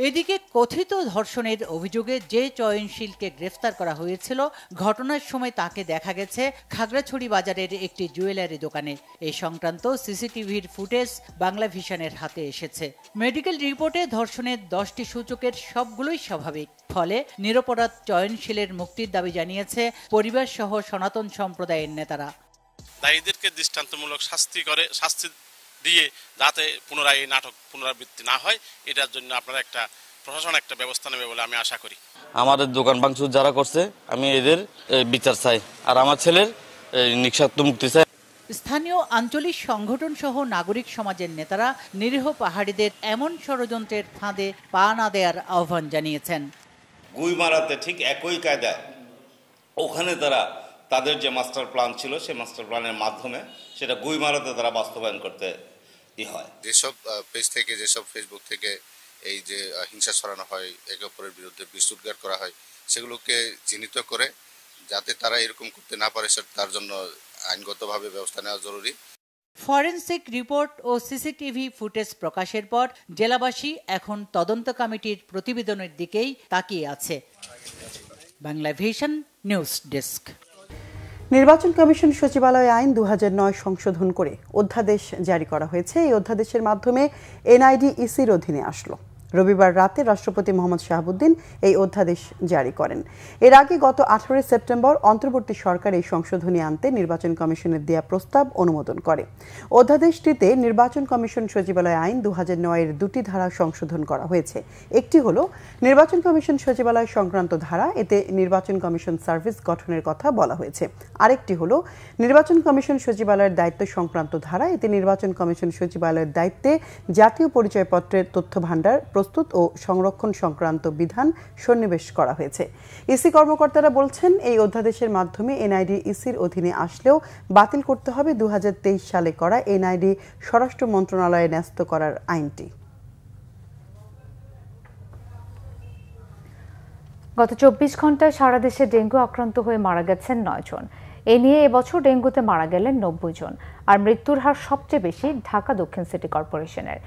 এদিকে কথিত ধর্ষণের অভিযোগে যে চয়নশীলকে গ্রেফতার করা হয়েছিল, ঘটনার সময় তাকে দেখা গেছে খাগড়াছড়ি বাজারের একটি জুয়েলারি দোকানে। এই সংক্রান্ত সিসিটিভির ফুটেজ বাংলা ভিশনের হাতে এসেছে। মেডিকেল রিপোর্টে ধর্ষণের 10টি সূচকের সবগুলোই স্বাভাবিক। ফলে নিরপরাধ চয়নশীলের মুক্তির দাবি জানিয়েছে পরিবার সহ সনাতন সম্প্রদায়ের নেতারা। দায়ীদেরকে দৃষ্টান্তমূলক শাস্তি দিয়ে যাতে পুনরায় এই নাটক পুনরাবৃত্তি না হয়, এটার জন্য আপনারা প্রশাসন একটা ব্যবস্থা নেবে বলে আমি আশা করি। আমাদের দোকান ভাঙচুর যারা করছে, আমি এদের বিচার চাই, আর আমার ছেলের নিঃস্বার্থ মুক্তি চাই। স্থানীয় আঞ্চলিক সংগঠন সহ নাগরিক সমাজের নেতারা নিরীহ পাহাড়িদের এমন ষড়যন্ত্রের ফাঁদে পা না দেওয়ার আহ্বান জানিয়েছেন। গুইমারাতে ঠিক একই কায়দায় ওখানে তাদের যে মাস্টার প্ল্যান ছিল, সেই মাস্টার প্ল্যানের মাধ্যমে সেটা গুইমারাতে তারা বাস্তবায়ন করতে হয়। যেসব পেজ থেকে, যেসব ফেসবুক থেকে এই যে হিংসা ছড়ানো হয়, একে অপরের বিরুদ্ধে বিস্তুতগার করা হয়, সেগুলোকে চিহ্নিত করে যাতে তারা এরকম করতে না পারে তার জন্য আইনগতভাবে ব্যবস্থা নেওয়া জরুরি। ফরেনসিক রিপোর্ট ও সিসিটিভি ফুটেজ প্রকাশের পর জেলাবাসী এখন তদন্ত কমিটির প্রতিবেদনের দিকেই তাকিয়ে আছে। Bangla vision news desk. নির্বাচন কমিশন সচিবালয় আইন 2009 সংশোধন করে অধ্যাদেশ জারি করা হয়েছে। এই অধ্যাদেশের মাধ্যমে এনআইডি ইসির অধীনে আসলো। রবিবার রাতে রাষ্ট্রপতি মোহাম্মদ শাহাবুদ্দিন এই অধ্যাদেশ জারি করেন। এর আগে গত 18 সেপ্টেম্বর অন্তর্বর্তী সরকার এই সংশোধনী আনতে নির্বাচন কমিশনের দেয়া প্রস্তাব অনুমোদন করে। অধ্যাদেশটিতে নির্বাচন কমিশন সচিবালয় আইন 2009-এর 2টি ধারা সংশোধন করা হয়েছে। একটি হলো নির্বাচন কমিশন সচিবালয় সংক্রান্ত ধারা, এতে নির্বাচন কমিশন সার্ভিস গঠনের কথা বলা হয়েছে। আরেকটি হলো নির্বাচন কমিশন সচিবালয়ের দায়িত্ব সংক্রান্ত ধারা, এতে নির্বাচন কমিশন সচিবালয়ের দায়িত্বে জাতীয় পরিচয়পত্রের তথ্য ভাণ্ডার প্রস্তুত ও সংরক্ষণ সংক্রান্ত বিধান সন্নিবেশ করা হয়েছে। ইসি কর্মকর্তারা বলছেন, এই অধ্যাদেশের মাধ্যমে এনআইডি ইসির অধীনে আসলেও বাতিল করতে হবে 2023 সালে করা এনআইডি স্বরাষ্ট্র মন্ত্রণালয়ে ন্যস্ত করার আইনটি। গত 24 ঘন্টায় সারা দেশে ডেঙ্গু আক্রান্ত হয়ে মারা গেছেন 9 জন। এ নিয়ে এবছর ডেঙ্গুতে মারা গেলেন 90 জন। আর মৃত্যুর হার সবচেয়ে বেশি ঢাকা দক্ষিণ সিটি কর্পোরেশনের।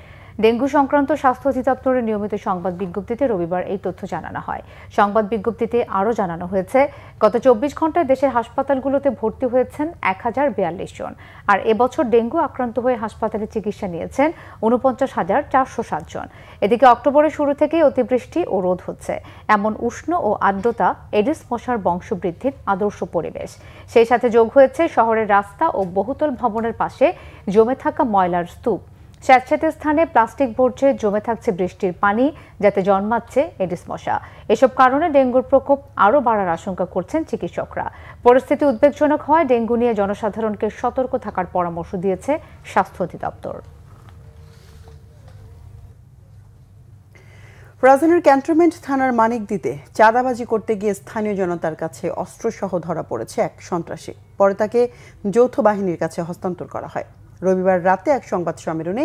ডেঙ্গু সংক্রান্ত স্বাস্থ্য অধিদপ্তরের নিয়মিত সংবাদ বিজ্ঞপ্তিতে রবিবার এই তথ্য জানানো হয়। সংবাদ বিজ্ঞপ্তিতে আরও জানানো হয়েছে, গত 24 ঘন্টায় দেশের হাসপাতালগুলোতে ভর্তি হয়েছেন 1042 জন, আর এবছর ডেঙ্গু আক্রান্ত হয়ে হাসপাতালে চিকিৎসা নিয়েছেন 49,407 জন। এদিকে অক্টোবরের শুরু থেকেই অতিবৃষ্টি ও রোদ হচ্ছে। এমন উষ্ণ ও আর্দ্রতা এডিস মশার বংশবৃদ্ধির আদর্শ পরিবেশ। সেই সাথে যোগ হয়েছে শহরের রাস্তা ও বহুতল ভবনের পাশে জমে থাকা ময়লার স্তূপ। স্যাঁতস্যাঁতে স্থানে প্লাস্টিক বর্জ্যে জমে থাকছে বৃষ্টির পানি, যাতে জন্মাচ্ছে এডিস মশা। এসব কারণে ডেঙ্গুর প্রকোপ আরও বাড়ার আশঙ্কা করছেন চিকিৎসকরা। পরিস্থিতি উদ্বেগজনক হয় ডেঙ্গু নিয়ে জনসাধারণকে সতর্ক থাকার পরামর্শ দিয়েছে স্বাস্থ্য অধিদপ্তর। রাজধানীর ক্যান্টনমেন্ট থানার মানিকদিতে চাঁদাবাজি করতে গিয়ে স্থানীয় জনতার কাছে অস্ত্রসহ ধরা পড়েছে এক সন্ত্রাসী। পরে তাকে যৌথ বাহিনীর কাছে হস্তান্তর করা হয়। রবিবার রাতে এক সংবাদ সম্মেলনে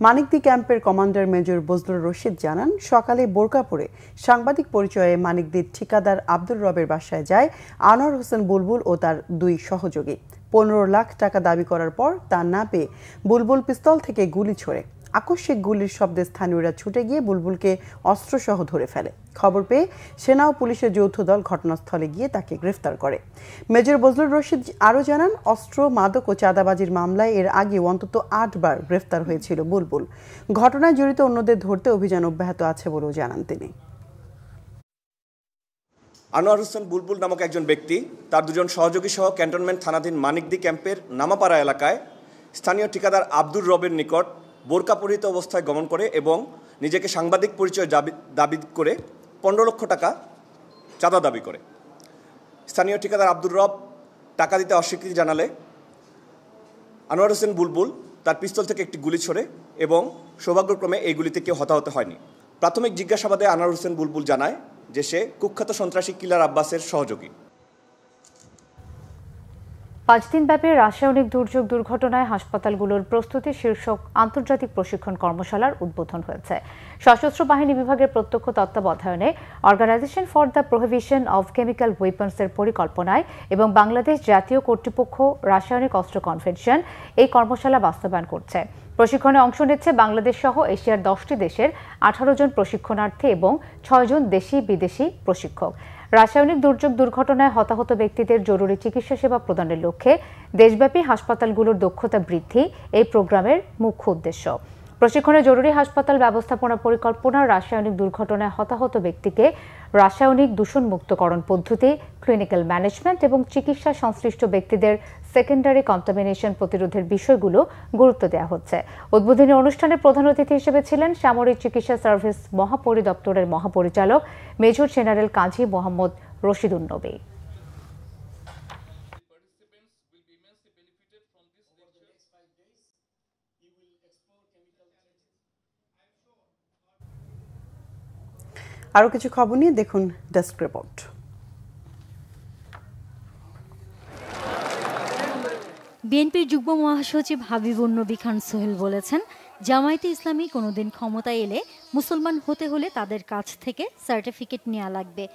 মানিকদি ক্যাম্পের কমান্ডার মেজর বজলুর রশিদ জানান, সকালে বোরকা পরে সাংবাদিক পরিচয়ে মানিকদির ঠিকাদার আব্দুর রবের বাসায় যায় আনোয়ার হোসেন বুলবুল ও তার 2 সহযোগী। 15 লাখ টাকা দাবি করার পর তা না পেয়ে বুলবুল পিস্তল থেকে গুলি ছোড়ে। আকস্মিক গুলির শব্দে স্থানীয়রা ছুটে গিয়ে বুলবুলকে অস্ত্রসহ ধরে ফেলে। খবর পেয়ে সেনা ও পুলিশের যৌথ দল ঘটনাস্থলে গিয়ে তাকে গ্রেফতার করে। মেজর বজলুর রশিদ আরও জানান, অস্ত্র, মাদক ও চাঁদাবাজির মামলায় এর আগে অন্তত 8 বার গ্রেফতার হয়েছিল বুলবুল। ঘটনায় জড়িত অন্যদের ধরতে অভিযান অব্যাহত আছে বলেও জানান তিনি। আনোয়ার হোসেন বুলবুল নামক একজন ব্যক্তি তার 2 জন সহযোগী সহ ক্যান্টনমেন্ট থানাধীন মানিকদি ক্যাম্পের নামাপাড়া এলাকায় স্থানীয় ঠিকাদার আব্দুর রবের নিকট বোরকা পরিহিত অবস্থায় গমন করে এবং নিজেকে সাংবাদিক পরিচয় দাবি করে 15 লক্ষ টাকা চাঁদা দাবি করে। স্থানীয় ঠিকাদার আব্দুর রব টাকা দিতে অস্বীকৃতি জানালে আনোয়ার হোসেন বুলবুল তার পিস্তল থেকে একটি গুলি ছোড়ে এবং সৌভাগ্যক্রমে এই গুলিতে কেউ হতাহত হয়নি। প্রাথমিক জিজ্ঞাসাবাদে আনোয়ার হোসেন বুলবুল জানায় যে সে কুখ্যাত সন্ত্রাসী কিলার আব্বাসের সহযোগী। 5 দিনব্যাপী রাসায়নিক দুর্যোগ দুর্ঘটনায় হাসপাতালগুলোর প্রস্তুতি শীর্ষক আন্তর্জাতিক প্রশিক্ষণ কর্মশালার উদ্বোধন হয়েছে। সশস্ত্র বাহিনী বিভাগের প্রত্যক্ষ তত্ত্বাবধানে organization for the prohibition of chemical ওয়েপন্সের পরিকল্পনায় এবং বাংলাদেশ জাতীয় কর্তৃপক্ষ রাসায়নিক অস্ত্র কনভেনশন এই কর্মশালা বাস্তবায়ন করছে। প্রশিক্ষণে অংশ নিচ্ছে বাংলাদেশ সহ এশিয়ার 10টি দেশের 18 জন প্রশিক্ষণার্থী এবং 6 জন দেশি বিদেশি প্রশিক্ষক। রাসায়নিক দুর্যোগ দুর্ঘটনায় হতাহত ব্যক্তিদের জরুরি চিকিৎসা সেবা প্রদানের লক্ষ্যে দেশব্যাপী হাসপাতালগুলোর দক্ষতা বৃদ্ধি এই প্রোগ্রামের মুখ্য উদ্দেশ্য। প্রশিক্ষণে জরুরি হাসপাতাল ব্যবস্থাপনা পরিকল্পনা, রাসায়নিক দুর্ঘটনায় হতাহত ব্যক্তিকে রাসায়নিক দূষণমুক্তকরণ পদ্ধতি, ক্লিনিক্যাল ম্যানেজমেন্ট এবং চিকিৎসা সংশ্লিষ্ট ব্যক্তিদের সেকেন্ডারি কন্টামিনেশন প্রতিরোধের বিষয়গুলো গুরুত্ব দেওয়া হচ্ছে। উদ্বোধনী অনুষ্ঠানে প্রধান অতিথি হিসেবে ছিলেন সামরিক চিকিৎসা সার্ভিস মহাপরিদপ্তরের মহাপরিচালক মেজর জেনারেল কাজী মোহাম্মদ রশিদুন নবী। আরও কিছু খবর নিয়ে দেখুন ডেস্ক রিপোর্ট। বিএনপির যুগ্ম মহাসচিব হাবিবুন নবী খান সোহেল বলেছেন, জামায়াতে ইসলামী কোনোদিন ক্ষমতায় এলে মুসলমান হতে হলে তাদের কাছ থেকে সার্টিফিকেট নেওয়া লাগবে।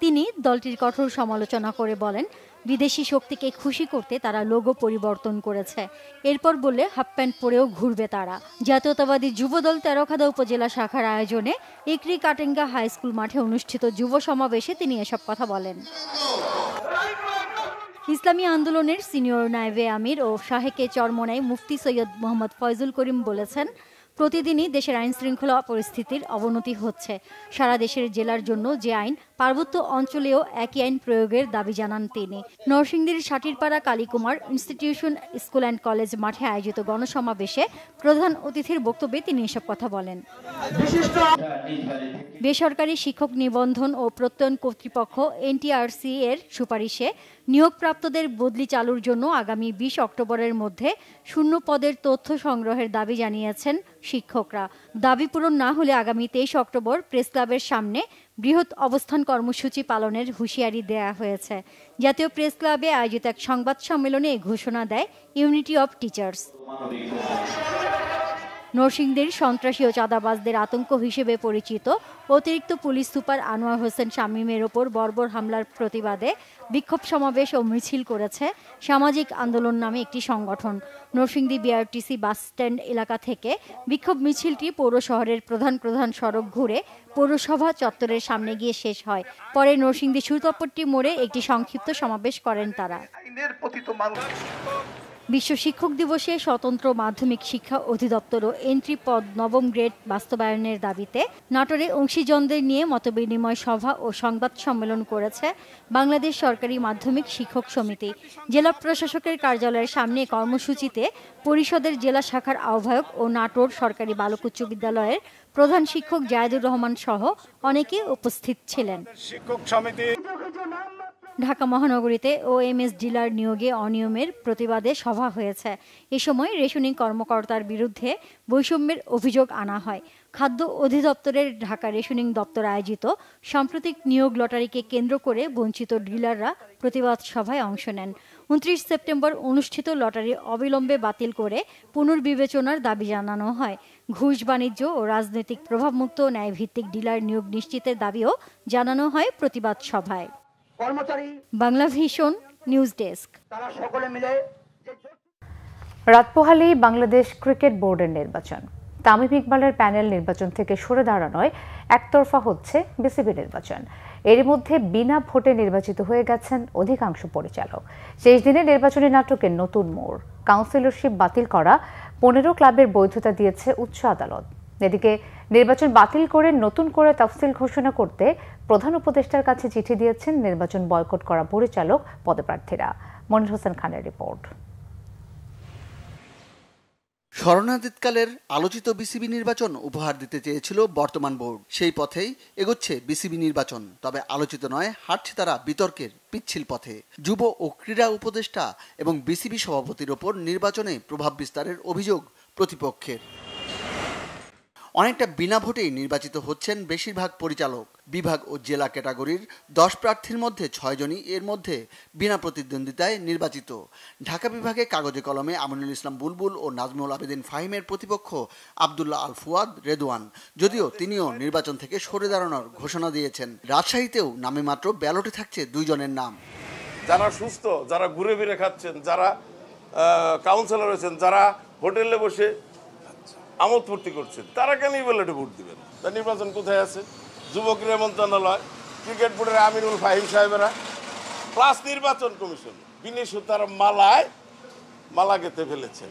তিনি দলটির কঠোর সমালোচনা করে বলেন, বিদেশি শক্তিকে খুশি করতে তারা লোগো পরিবর্তন করেছে, এরপর বললে হাফ প্যান্ট পরেও ঘুরবে তারা। জাতীয়তাবাদী যুবদল তেরখাদা উপজেলা শাখার আয়োজনে ইকরি কাটেঙ্গা হাই স্কুল মাঠে অনুষ্ঠিত যুব সমাবেশে তিনি এসব কথা বলেন। ইসলামী আন্দোলনের সিনিয়র নায়েবে আমির ও শাহেকে চরমনাই মুফতি সৈয়দ মোহাম্মদ ফয়জুল করিম বলেছেন, প্রতিদিনই দেশের আইন শৃঙ্খলা পরিস্থিতির অবনতি হচ্ছে। সারা দেশের জেলার জন্য যে আইন, পার্বত্য অঞ্চলেও একই আইন প্রয়োগের দাবি জানান তিনি। নরসিংদীর Satirpara Kalikumar institution school and college মাঠে আয়োজিত গণসমাবেশে প্রধান অতিথির বক্তব্যে তিনি এসব কথা বলেন। বেসরকারি শিক্ষক নিবন্ধন ও প্রত্যয়ন কর্তৃপক্ষ এনটিআরসি এর সুপারিশে নিয়োগপ্রাপ্তদের বদলি চালুর জন্য আগামী 20 অক্টোবরের মধ্যে শূন্য পদের তথ্য সংগ্রহের দাবি জানিয়েছেন শিক্ষকরা। দাবি পূরণ না হলে আগামী 23 অক্টোবর প্রেস ক্লাবের সামনে বৃহৎ অবস্থান কর্মসূচি পালনের হুঁশিয়ারি দেয়া হয়েছে। জাতীয় প্রেস ক্লাবে আয়োজিত এক সংবাদ সম্মেলনে ঘোষণা দেয় ইউনিটি অব টিচার্স। নরসিংদীর সন্ত্রাসী ও চাঁদাবাজদের আতঙ্ক হিসেবে পরিচিত অতিরিক্ত পুলিশ সুপার আনোয়ার হোসেন শামীমের ওপর বর্বর হামলার প্রতিবাদে বিক্ষোভ সমাবেশ ও মিছিল করেছে সামাজিক আন্দোলন নামে একটি সংগঠন। নরসিংদী বিআরটিসি বাস স্ট্যান্ড এলাকা থেকে বিক্ষোভ মিছিলটি পৌর শহরের প্রধান সড়ক ঘুরে পৌরসভা চত্বরের সামনে গিয়ে শেষ হয়। পরে নরসিংদী সুতপট্টি মোড়ে একটি সংক্ষিপ্ত সমাবেশ করেন তারা। বিশ্ব শিক্ষক দিবসে স্বতন্ত্র মাধ্যমিক শিক্ষা অধিদপ্তর ও এন্ট্রি পদ নবম গ্রেড বাস্তবায়নের দাবিতে নাটোরে অংশীজনদের নিয়ে মতবিনিময় সভা ও সংবাদ সম্মেলন করেছে বাংলাদেশ সরকারি মাধ্যমিক শিক্ষক সমিতি। জেলা প্রশাসকের কার্যালয়ের সামনে কর্মসূচিতে পরিষদের জেলা শাখার আহ্বায়ক ও নাটোর সরকারি বালক উচ্চ বিদ্যালয়ের প্রধান শিক্ষক জায়েদুর রহমান সহ অনেকে উপস্থিত ছিলেন। শিক্ষক সমিতি ঢাকা মহানগরীতে ওএমএস ডিলার নিয়োগে অনিয়মের প্রতিবাদে সভা হয়েছে। এ সময় রেশনিং কর্মকর্তার বিরুদ্ধে বৈষম্যের অভিযোগ আনা হয়। খাদ্য অধিদপ্তরের ঢাকা রেশনিং দপ্তর আয়োজিত সাম্প্রতিক নিয়োগ লটারিকে কেন্দ্র করে বঞ্চিত ডিলাররা প্রতিবাদ সভায় অংশ নেন। 29 সেপ্টেম্বর অনুষ্ঠিত লটারি অবিলম্বে বাতিল করে পুনর্বিবেচনার দাবি জানানো হয়। ঘুষ বাণিজ্য ও রাজনৈতিক প্রভাবমুক্ত ন্যায়ভিত্তিক ডিলার নিয়োগ নিশ্চিতের দাবিও জানানো হয় প্রতিবাদ সভায়। Bangla vision news desk. রাত পোহালেই বাংলাদেশ ক্রিকেট বোর্ডের নির্বাচন। তামিম ইকবালের প্যানেল নির্বাচন থেকে সরে দাঁড়ানোয় একতরফা হচ্ছে বিসিবি নির্বাচন। এর মধ্যে বিনা ভোটে নির্বাচিত হয়ে গেছেন অধিকাংশ পরিচালক। শেষ দিনে নির্বাচনী নাটকের নতুন মোড়। কাউন্সিলরশিপ বাতিল করা 15 ক্লাবের বৈধতা দিয়েছে উচ্চ আদালত। এদিকে নির্বাচন বাতিল করে নতুন করে তফসিল ঘোষণা করতে প্রধান উপদেষ্টার কাছে চিঠি দিয়েছেন নির্বাচন বয়কট করা পরিচালক পদপ্রার্থীরা। মনির হোসেন খানের রিপোর্ট। শরণার্থীকালের আলোচিত বিসিবি নির্বাচন উপহার দিতে চেয়েছিল বর্তমান বোর্ড। সেই পথেই এগোচ্ছে বিসিবি নির্বাচন। তবে আলোচিত নয়, হাঁটছে তারা বিতর্কের পিচ্ছিল পথে। যুব ও ক্রীড়া উপদেষ্টা এবং বিসিবি সভাপতির ওপর নির্বাচনে প্রভাব বিস্তারের অভিযোগ প্রতিপক্ষের। অনেকটা বিনা ভোটেই নির্বাচিত হচ্ছেন বেশিরভাগ পরিচালক। বিভাগ ও জেলা ক্যাটাগরির 10 প্রার্থীর মধ্যে 6 জনই এর মধ্যে বিনা প্রতিদ্বন্দ্বিতায় নির্বাচিত। ঢাকা বিভাগে কাগজে কলমে আমিনুল ইসলাম বুলবুল ও নাজমুল আবেদিন ফাহিমের প্রতিপক্ষ আব্দুল্লাহ আল ফুয়াদ রেদওয়ান, যদিও তিনিও নির্বাচন থেকে সরে দাঁড়ানোর ঘোষণা দিয়েছেন। রাজশাহীতেও নামে মাত্র ব্যালটে থাকছে 2 জনের নাম। যারা সুস্থ, যারা ঘুরে ফিরে খাচ্ছেন, যারা কাউন্সিলর হয়েছেন, যারা হোটেলে বসে আমোদ ফুর্তি করছেন, তারা কেন ব্যালটে ভোট দিবেন? তার নির্বাচন কোথায় আছে? যুব ক্রীড়া মন্ত্রণালয়, ক্রিকেট বোর্ডের আমিনুল ফাহিম সাহেবেরা, প্লাস নির্বাচন কমিশন বিনে সুতার মালা গেঁথে ফেলেছেন।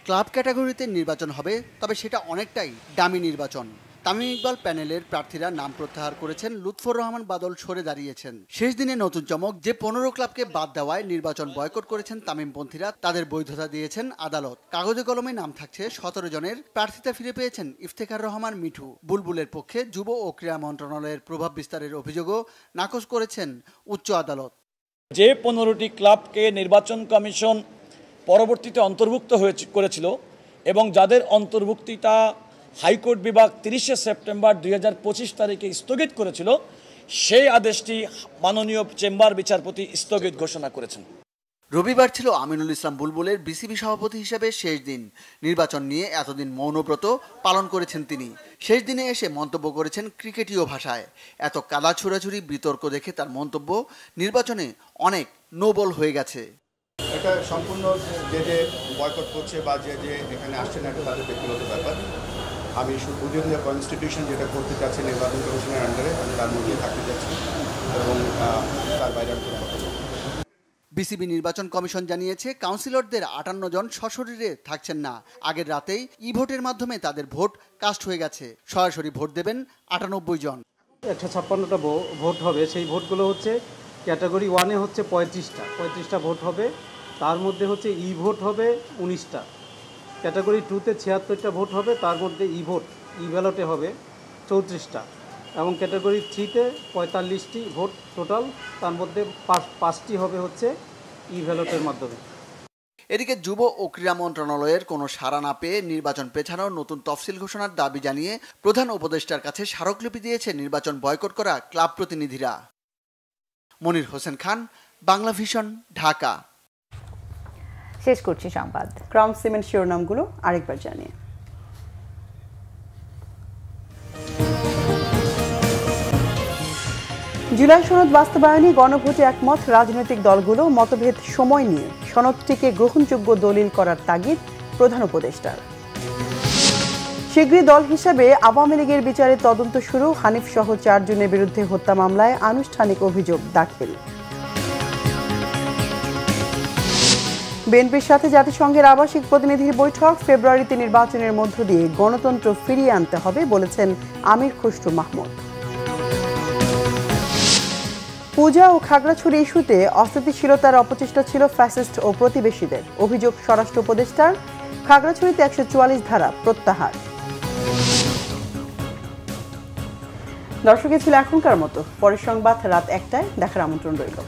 ক্লাব ক্যাটাগরিতে নির্বাচন হবে, তবে সেটা অনেকটাই ডামি নির্বাচন। তামিম ইকবাল প্যানেলের প্রার্থীরা নাম প্রত্যাহার করেছেন, লুৎফর রহমান বাদল সরে দাঁড়িয়েছেন। শেষ দিনে নতুন চমক, যে 15 ক্লাবকে বাদ দেওয়ায় নির্বাচন বয়কট করেছেন তামিমপন্থীরা, তাদের বৈধতা দিয়েছেন আদালত। কাগজে কলমে নাম থাকছে 17 জনের। প্রার্থিতা ফিরে পেয়েছেন ইফতেখার রহমান মিঠু। বুলবুলের পক্ষে যুব ও ক্রীড়া মন্ত্রণালয়ের প্রভাব বিস্তারের অভিযোগও নাকচ করেছেন উচ্চ আদালত। যে 15টি ক্লাবকে নির্বাচন কমিশন পরবর্তীতে অন্তর্ভুক্ত করেছিল এবং যাদের অন্তর্ভুক্তিটা হাইকোর্ট বিভাগ 30 সেপ্টেম্বর 2025 তারিখে স্থগিত করেছিল, সেই আদেশটি মাননীয় চেম্বার বিচারপতি স্থগিত ঘোষণা করেছেন। রবিবার ছিল আমিনুল ইসলাম বুলবুলের বিসিবি সভাপতি হিসেবে শেষ দিন। নির্বাচন নিয়ে এতদিন মৌনব্রত পালন করেছেন তিনি। শেষ দিনে এসে মন্তব্য করেছেন ক্রিকেটীয় ভাষায়। এত কাদা ছোড়াছুড়ি বিতর্ক দেখে তার মন্তব্য, নির্বাচনে অনেক নো বল হয়ে গেছে। এটা সম্পূর্ণ যে বয়কট করছে বা যে এখানে আসছেন, এটা তাদের ব্যক্তিগত ব্যাপার। আমি উইদিন কনস্টিটিউশন যেটা করতে চাচ্ছি নির্বাচন কমিশনের আন্ডারে, আমি তার মধ্যেই থাকতে চাচ্ছি এবং তার বাইরে আমি কথা বলব। বিসিবি নির্বাচন কমিশন জানিয়েছে, কাউন্সিলরদের 58 জন সশরীরে থাকছেন না। আগের রাতেই ই ভোটের মাধ্যমে তাদের ভোট কাস্ট হয়ে গেছে। সরাসরি ভোট দেবেন 98 জন। 156টা ভোট হবে। সেই ভোটগুলো হচ্ছে ক্যাটাগরি 1-এ হচ্ছে 35টা ভোট হবে। তার মধ্যে হচ্ছে ই ভোট হবে 19টা। ক্যাটাগরি 2-তে 76টা ভোট হবে। তার মধ্যে ই ব্যালটে হবে 34টা এবং ক্যাটাগরি 3-তে 45টি ভোট টোটাল। তার মধ্যে 5টি হবে হচ্ছে ই ব্যালটের মাধ্যমে। এদিকে যুব ও ক্রীড়া মন্ত্রণালয়ের কোনো সাড়া না পেয়ে নির্বাচন পেছানোর নতুন তফসিল ঘোষণার দাবি জানিয়ে প্রধান উপদেষ্টার কাছে স্মারকলিপি দিয়েছে নির্বাচন বয়কট করা ক্লাব প্রতিনিধিরা। মনির হোসেন খান, বাংলা ভিশন, ঢাকা। শেষ করছি সংবাদ। ক্রাউন সিমেন্ট শিরোনামগুলো আরেকবার জানিয়ে জুলাই সনদ বাস্তবায়নে গণভোটে একমত রাজনৈতিক দলগুলো, মতভেদ সময় নিয়ে সনদটিকে গ্রহণযোগ্য দলিল করার তাগিদ প্রধান উপদেষ্টার। শীঘ্রই দল হিসেবে আওয়ামী লীগের বিচারে তদন্ত শুরু, হানিফ সহ 4 জনের বিরুদ্ধে হত্যা মামলায় আনুষ্ঠানিক অভিযোগ দাখিল। বিএনপির সাথে জাতিসংঘের আবাসিক প্রতিনিধির বৈঠক, ফেব্রুয়ারিতে নির্বাচনের মধ্য দিয়ে গণতন্ত্র ফিরিয়ে আনতে হবে বলেছেন আমির খসরু মাহমুদ। পূজা ও খাগড়াছড়ি ইস্যুতে অস্থিতিশীলতার অপচেষ্টা ছিল ফ্যাসিস্ট ও প্রতিবেশীদের, অভিযোগ স্বরাষ্ট্র উপদেষ্টার। খাগড়াছড়িতে 144 ধারা প্রত্যাহার। দর্শক ছিল এখনকার মতো, পরের সংবাদ রাত 1টায় দেখার আমন্ত্রণ রইল।